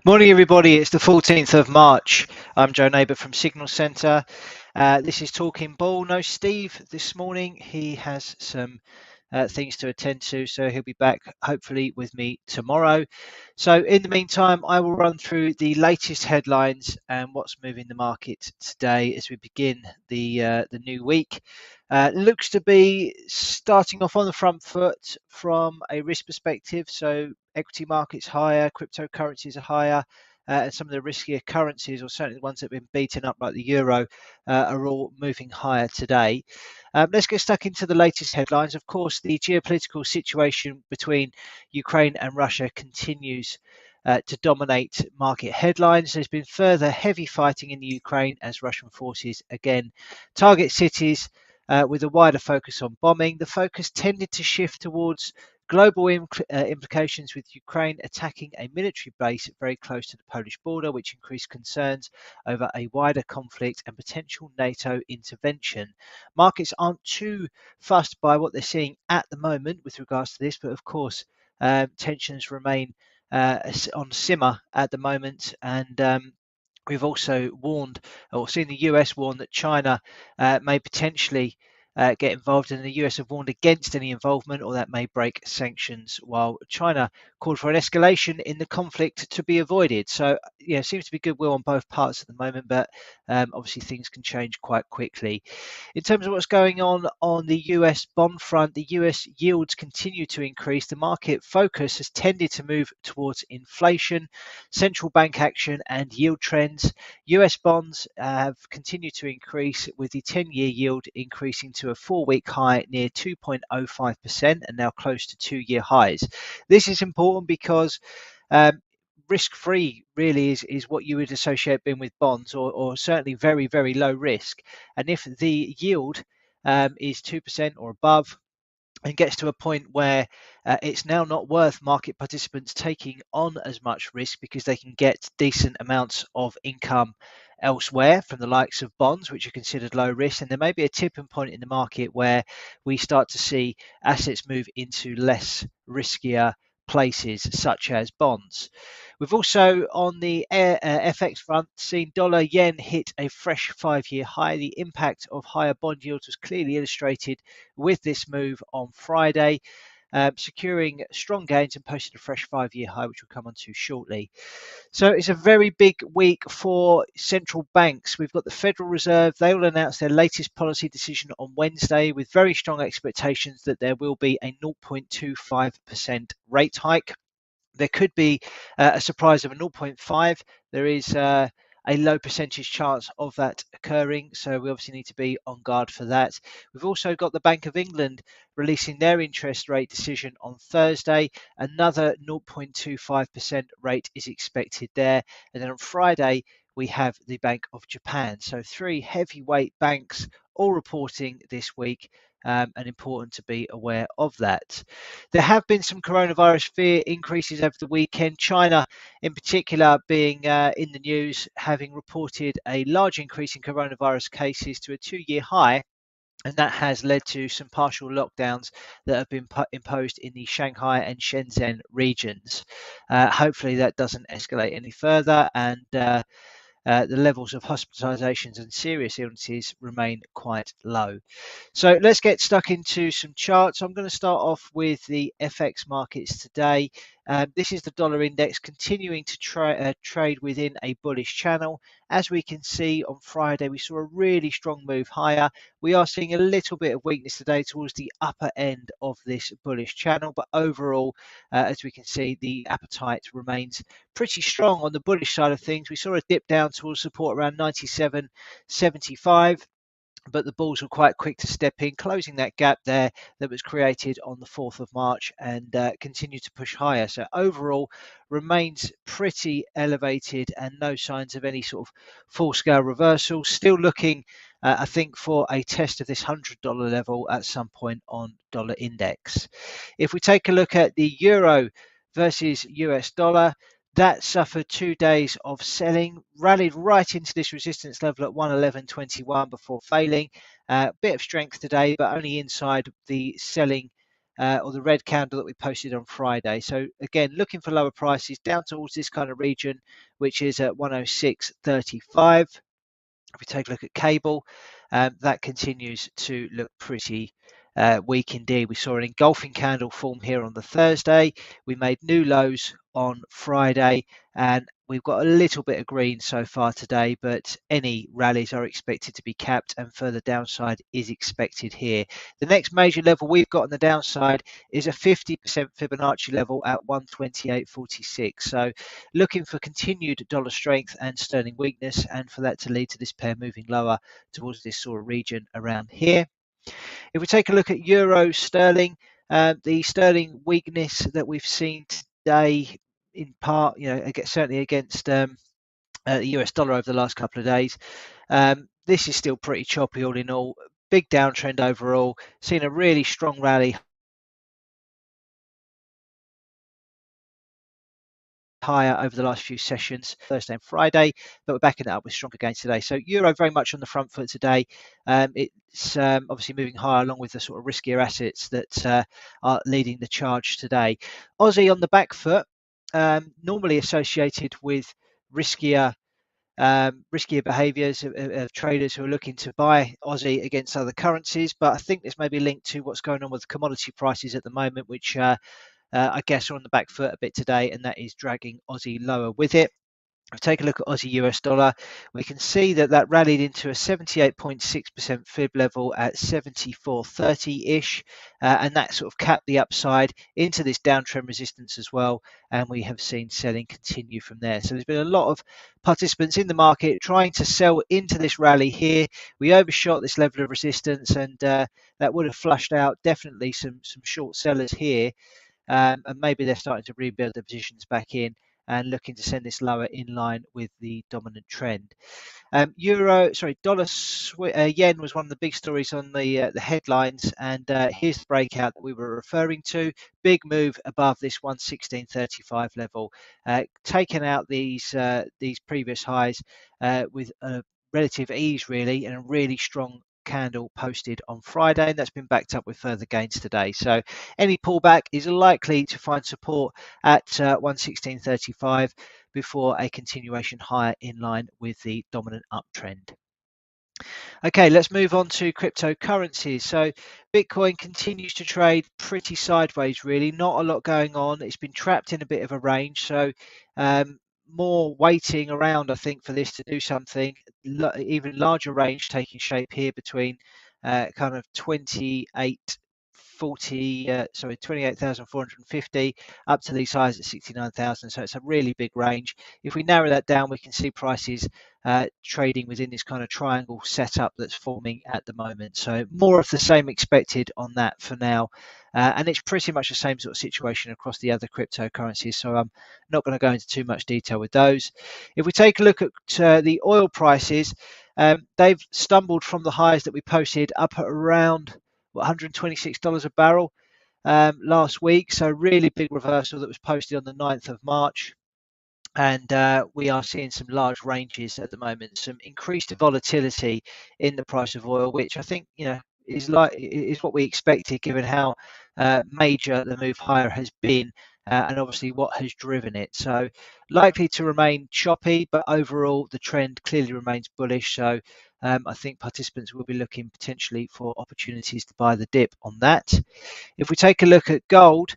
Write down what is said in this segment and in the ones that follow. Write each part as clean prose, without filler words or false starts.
Morning, everybody. It's the 14th of March. I'm Joe Neighbour from Signal Centre. This is Talking Bull. No Steve this morning. He has some things to attend to, so he'll be back hopefully with me tomorrow. So in the meantime, I will run through the latest headlines and what's moving the market today as we begin the new week. Looks to be starting off on the front foot from a risk perspective. So equity markets higher, cryptocurrencies are higher, and some of the riskier currencies, or certainly the ones that have been beaten up like the euro, are all moving higher today. Let's get stuck into the latest headlines. Of course, the geopolitical situation between Ukraine and Russia continues to dominate market headlines. There's been further heavy fighting in the Ukraine as Russian forces again target cities with a wider focus on bombing. The focus tended to shift towards global implications, with Ukraine attacking a military base very close to the Polish border, which increased concerns over a wider conflict and potential NATO intervention. Markets aren't too fussed by what they're seeing at the moment with regards to this, but of course, tensions remain on simmer at the moment, and we've also warned or seen the US warn that China may potentially get involved, and the US have warned against any involvement or that may break sanctions, while China called for an escalation in the conflict to be avoided. So, yeah, seems to be goodwill on both parts at the moment, but obviously things can change quite quickly. In terms of what's going on the US bond front, the US yields continue to increase. The market focus has tended to move towards inflation, central bank action, and yield trends. US bonds have continued to increase, with the 10-year yield increasing to a 4-week high near 2.05% and now close to 2-year highs. This is important because risk-free really is what you would associate being with bonds, or certainly very, very low risk. And if the yield is 2% or above, and gets to a point where it's now not worth market participants taking on as much risk because they can get decent amounts of income elsewhere from the likes of bonds, which are considered low risk. And there may be a tipping point in the market where we start to see assets move into less riskier places, such as bonds. We've also, on the FX front, seen dollar yen hit a fresh 5-year high. The impact of higher bond yields was clearly illustrated with this move on Friday, securing strong gains and posted a fresh 5-year high, which we'll come on to shortly. So it's a very big week for central banks. We've got the Federal Reserve. They will announce their latest policy decision on Wednesday, with very strong expectations that there will be a 0.25% rate hike. There could be a surprise of a 0.5. There is a low percentage chance of that occurring, so we obviously need to be on guard for that. We've also got the Bank of England releasing their interest rate decision on Thursday. Another 0.25% rate is expected there. And then on Friday, we have the Bank of Japan. So 3 heavyweight banks all reporting this week. And important to be aware of that. There have been some coronavirus fear increases over the weekend. China, in particular, being in the news, having reported a large increase in coronavirus cases to a 2-year high. And that has led to some partial lockdowns that have been imposed in the Shanghai and Shenzhen regions. Hopefully that doesn't escalate any further, and the levels of hospitalizations and serious illnesses remain quite low. So let's get stuck into some charts. I'm going to start off with the FX markets today. This is the dollar index continuing to trade within a bullish channel. As we can see, on Friday, we saw a really strong move higher. We are seeing a little bit of weakness today towards the upper end of this bullish channel, but overall, as we can see, the appetite remains pretty strong on the bullish side of things. We saw a dip down towards support around 97.75. But the bulls were quite quick to step in, closing that gap there that was created on the 4th of March, and continue to push higher. So overall, remains pretty elevated and no signs of any sort of full-scale reversal. Still looking, I think, for a test of this $100 level at some point on dollar index. If we take a look at the euro versus US dollar, that suffered 2 days of selling, rallied right into this resistance level at 111.21 before failing. A bit of strength today, but only inside the selling or the red candle that we posted on Friday. So again, looking for lower prices down towards this kind of region, which is at 106.35. If we take a look at cable, that continues to look pretty weak indeed. We saw an engulfing candle form here on the Thursday. We made new lows on Friday, and we've got a little bit of green so far today, but any rallies are expected to be capped and further downside is expected here. The next major level we've got on the downside is a 50% Fibonacci level at 128.46. So looking for continued dollar strength and sterling weakness, and for that to lead to this pair moving lower towards this sort of region around here. If we take a look at euro sterling, the sterling weakness that we've seen today, in part, certainly against the US dollar over the last couple of days, this is still pretty choppy all in all. Big downtrend overall. Seen a really strong rally higher over the last few sessions, Thursday and Friday, but we're backing that up with stronger gains today. So euro very much on the front foot today. It's obviously moving higher along with the sort of riskier assets that are leading the charge today. Aussie on the back foot, normally associated with riskier behaviours of traders who are looking to buy Aussie against other currencies, but I think this may be linked to what's going on with commodity prices at the moment, which I guess are on the back foot a bit today, and that is dragging Aussie lower with it. If we take a look at Aussie US dollar, we can see that rallied into a 78.6% fib level at 74.30-ish, and that sort of capped the upside into this downtrend resistance as well, and we have seen selling continue from there. So there's been a lot of participants in the market trying to sell into this rally here. We overshot this level of resistance, and that would have flushed out definitely some short sellers here. And maybe they're starting to rebuild their positions back in and looking to send this lower in line with the dominant trend. Dollar yen was one of the big stories on the headlines, and here's the breakout that we were referring to. Big move above this 116.35 level, taken out these previous highs with relative ease really, and a really strong candle posted on Friday, and that's been backed up with further gains today. So any pullback is likely to find support at 116.35 before a continuation higher in line with the dominant uptrend. Okay, let's move on to cryptocurrencies. So Bitcoin continues to trade pretty sideways, really. Not a lot going on. It's been trapped in a bit of a range. So more waiting around, I think, for this to do something. Even larger range taking shape here between kind of 28,450 up to these highs at 69,000. So it's a really big range. If we narrow that down, we can see prices trading within this kind of triangle setup that's forming at the moment. So more of the same expected on that for now. And it's pretty much the same sort of situation across the other cryptocurrencies. So I'm not going to go into too much detail with those. If we take a look at the oil prices, they've stumbled from the highs that we posted up at around $126 a barrel last week. So really big reversal that was posted on the 9th of March. And we are seeing some large ranges at the moment, some increased volatility in the price of oil, which I think is what we expected, given how major the move higher has been, and obviously what has driven it. So likely to remain choppy, but overall the trend clearly remains bullish. So I think participants will be looking potentially for opportunities to buy the dip on that. If we take a look at gold,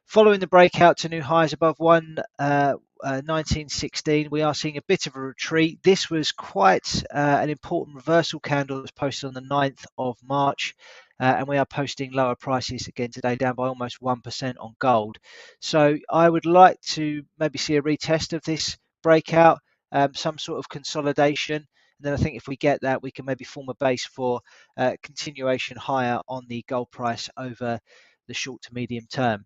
following the breakout to new highs above 1916, we are seeing a bit of a retreat. This was quite an important reversal candle that was posted on the 9th of March, and we are posting lower prices again today, down by almost 1% on gold. So I would like to maybe see a retest of this breakout, some sort of consolidation. And then I think if we get that, we can maybe form a base for continuation higher on the gold price over the short to medium term.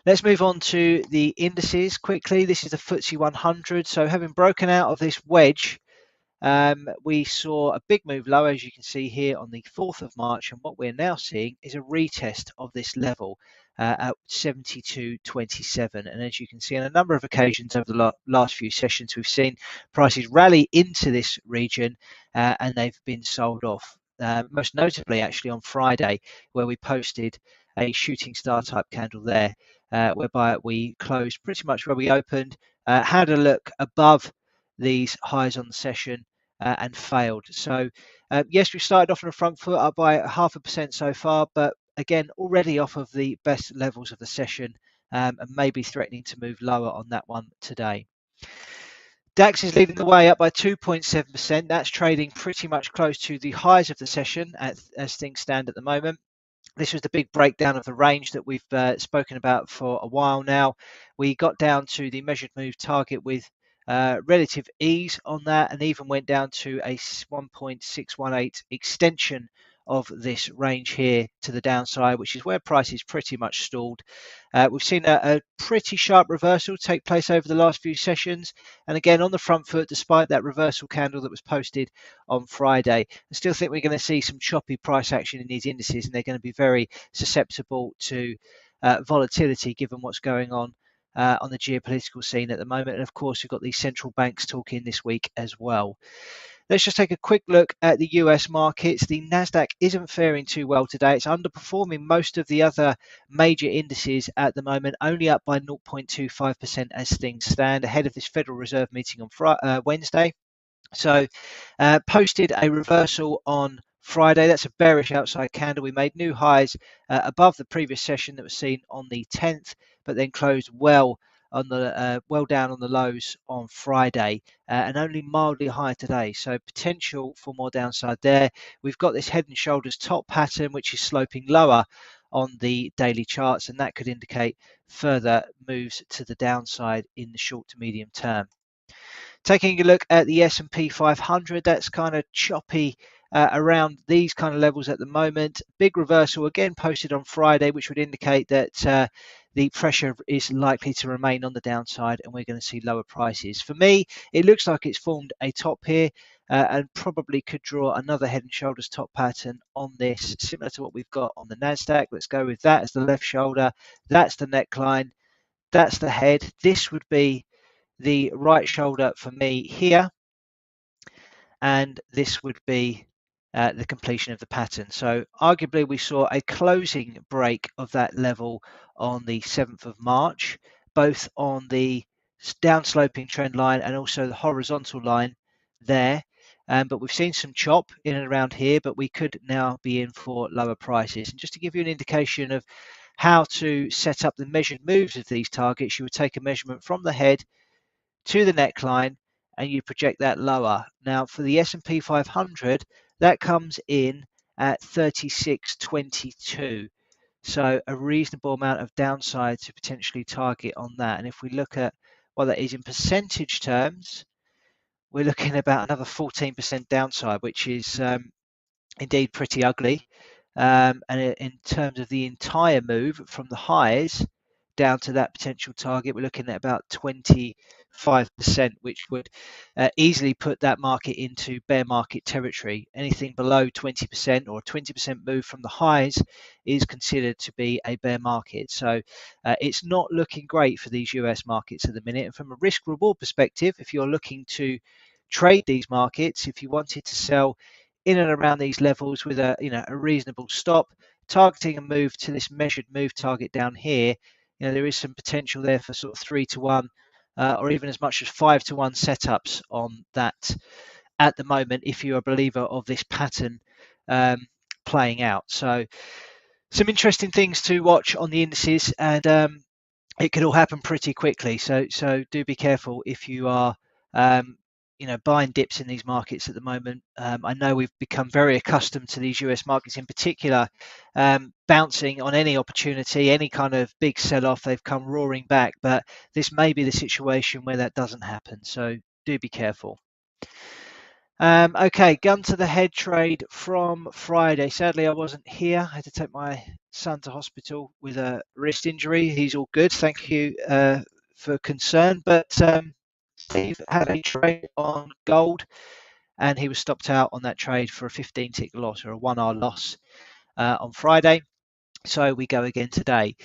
Let's move on to the indices quickly. This is the FTSE 100. So having broken out of this wedge, we saw a big move lower, as you can see here, on the 4th of March. And what we're now seeing is a retest of this level at 72.27. And as you can see on a number of occasions over the last few sessions, we've seen prices rally into this region and they've been sold off. Most notably, actually, on Friday, where we posted a shooting star type candle there, whereby we closed pretty much where we opened, had a look above these highs on the session and failed. So yes, we started off on the front foot, up by 0.5% so far, but again, already off of the best levels of the session, and maybe threatening to move lower on that one today. DAX is leading the way up by 2.7%. That's trading pretty much close to the highs of the session as things stand at the moment. This was the big breakdown of the range that we've spoken about for a while now. We got down to the measured move target with relative ease on that, and even went down to a 1.618 extension of this range here to the downside, which is where price is pretty much stalled. We've seen a pretty sharp reversal take place over the last few sessions, and again on the front foot, despite that reversal candle that was posted on Friday. I still think we're going to see some choppy price action in these indices, and they're going to be very susceptible to volatility given what's going on the geopolitical scene at the moment. And of course, we've got these central banks talking this week as well. Let's just take a quick look at the US markets. The NASDAQ isn't faring too well today. It's underperforming most of the other major indices at the moment, only up by 0.25% as things stand, ahead of this Federal Reserve meeting on Wednesday. So posted a reversal on Friday. That's a bearish outside candle. We made new highs above the previous session that was seen on the 10th, but then closed well down on the lows on Friday, and only mildly higher today. So potential for more downside there. We've got this head and shoulders top pattern, which is sloping lower on the daily charts, and that could indicate further moves to the downside in the short to medium term. Taking a look at the S&P 500, that's kind of choppy around these kind of levels at the moment. Big reversal again posted on Friday, which would indicate that the pressure is likely to remain on the downside, and we're going to see lower prices. For me, it looks like it's formed a top here, and probably could draw another head and shoulders top pattern on this, similar to what we've got on the NASDAQ. Let's go with that as the left shoulder. That's the neckline. That's the head. This would be the right shoulder for me here, and this would be the completion of the pattern. So arguably we saw a closing break of that level on the 7th of March, both on the downsloping trend line and also the horizontal line there. But we've seen some chop in and around here, but we could now be in for lower prices. And just to give you an indication of how to set up the measured moves of these targets, you would take a measurement from the head to the neckline, and you project that lower. Now for the S&P 500, that comes in at 36.22. So a reasonable amount of downside to potentially target on that. And if we look at what that is in percentage terms, we're looking at about another 14% downside, which is indeed pretty ugly. And in terms of the entire move from the highs down to that potential target, we're looking at about 25%, which would easily put that market into bear market territory. Anything below 20% or 20% move from the highs is considered to be a bear market. So it's not looking great for these US markets at the minute. And from a risk reward perspective, if you're looking to trade these markets, if you wanted to sell in and around these levels with a reasonable stop, targeting a move to this measured move target down here, there is some potential there for sort of 3-to-1 or even as much as 5-to-1 setups on that at the moment, if you're a believer of this pattern playing out. So some interesting things to watch on the indices, and it could all happen pretty quickly. So do be careful if you are buying dips in these markets at the moment. I know we've become very accustomed to these US markets in particular bouncing on any opportunity, any kind of big sell-off, they've come roaring back, but this may be the situation where that doesn't happen, so do be careful. Okay, gun to the head trade from Friday. Sadly, I wasn't here. I had to take my son to hospital with a wrist injury. He's all good, thank you for concern, but Steve had a trade on gold, and he was stopped out on that trade for a 15-tick loss or a 1-hour loss on Friday. So we go again today.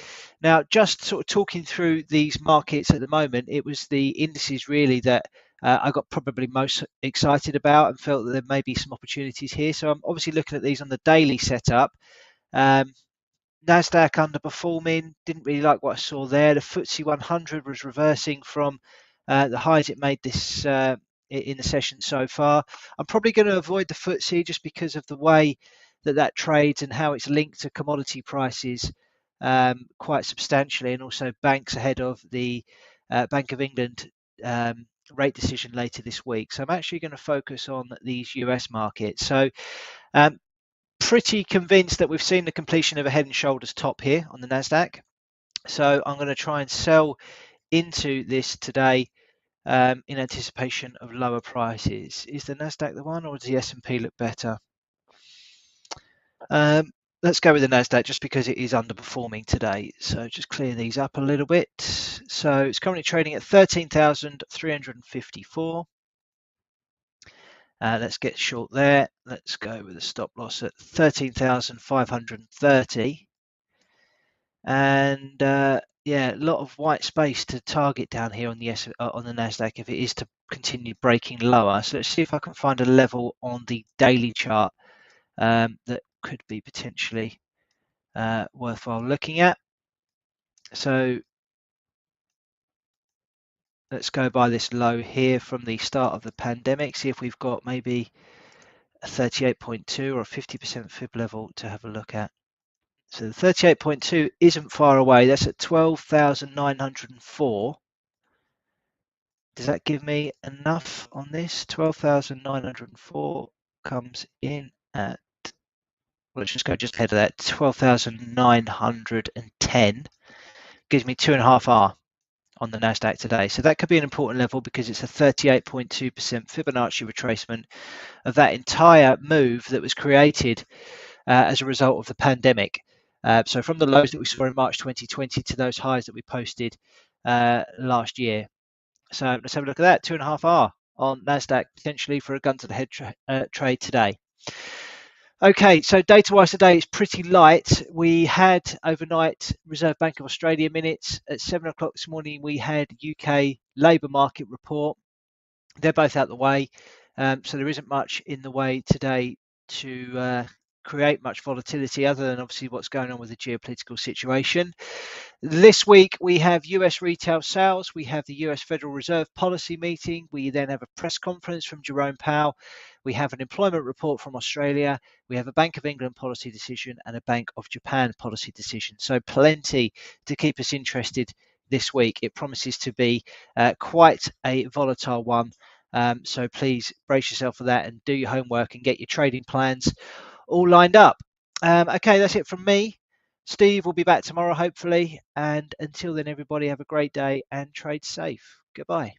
Now, just sort of talking through these markets at the moment, it was the indices really that I got probably most excited about and felt that there may be some opportunities here. So I'm obviously looking at these on the daily setup. NASDAQ underperforming, didn't really like what I saw there. The FTSE 100 was reversing from the highs it made this in the session so far. I'm probably going to avoid the FTSE just because of the way that trades and how it's linked to commodity prices quite substantially, and also banks ahead of the Bank of England rate decision later this week. So I'm actually going to focus on these US markets. So um, pretty convinced that we've seen the completion of a head and shoulders top here on the NASDAQ. So I'm going to try and sell into this today in anticipation of lower prices. Is the NASDAQ the one, or does the S&P look better? Let's go with the NASDAQ just because it is underperforming today. So just clear these up a little bit. So it's currently trading at 13,354. Let's get short there. Let's go with a stop loss at 13,530. And yeah, a lot of white space to target down here on the NASDAQ if it is to continue breaking lower. So let's see if I can find a level on the daily chart that could be potentially worthwhile looking at. So let's go by this low here from the start of the pandemic, see if we've got maybe a 38.2 or a 50% fib level to have a look at. So the 38.2 isn't far away. That's at 12,904. Does that give me enough on this? 12,904 comes in at, let's just go just ahead of that, 12,910. Gives me 2.5R on the NASDAQ today. So that could be an important level because it's a 38.2% Fibonacci retracement of that entire move that was created as a result of the pandemic. So from the lows that we saw in March 2020 to those highs that we posted last year. So let's have a look at that, 2.5R on NASDAQ potentially for a gun to the head trade today. Okay, so data-wise today it's pretty light. We had overnight Reserve Bank of Australia minutes. At 7 o'clock this morning we had UK labour market report. They're both out the way, so there isn't much in the way today to create much volatility other than obviously what's going on with the geopolitical situation. This week we have US retail sales, we have the US Federal Reserve policy meeting, we then have a press conference from Jerome Powell, we have an employment report from Australia, we have a Bank of England policy decision and a Bank of Japan policy decision. So plenty to keep us interested this week. It promises to be quite a volatile one. So please brace yourself for that and do your homework and get your trading plans all lined up. Okay, that's it from me. Steve will be back tomorrow, hopefully. And until then, everybody have a great day and trade safe. Goodbye.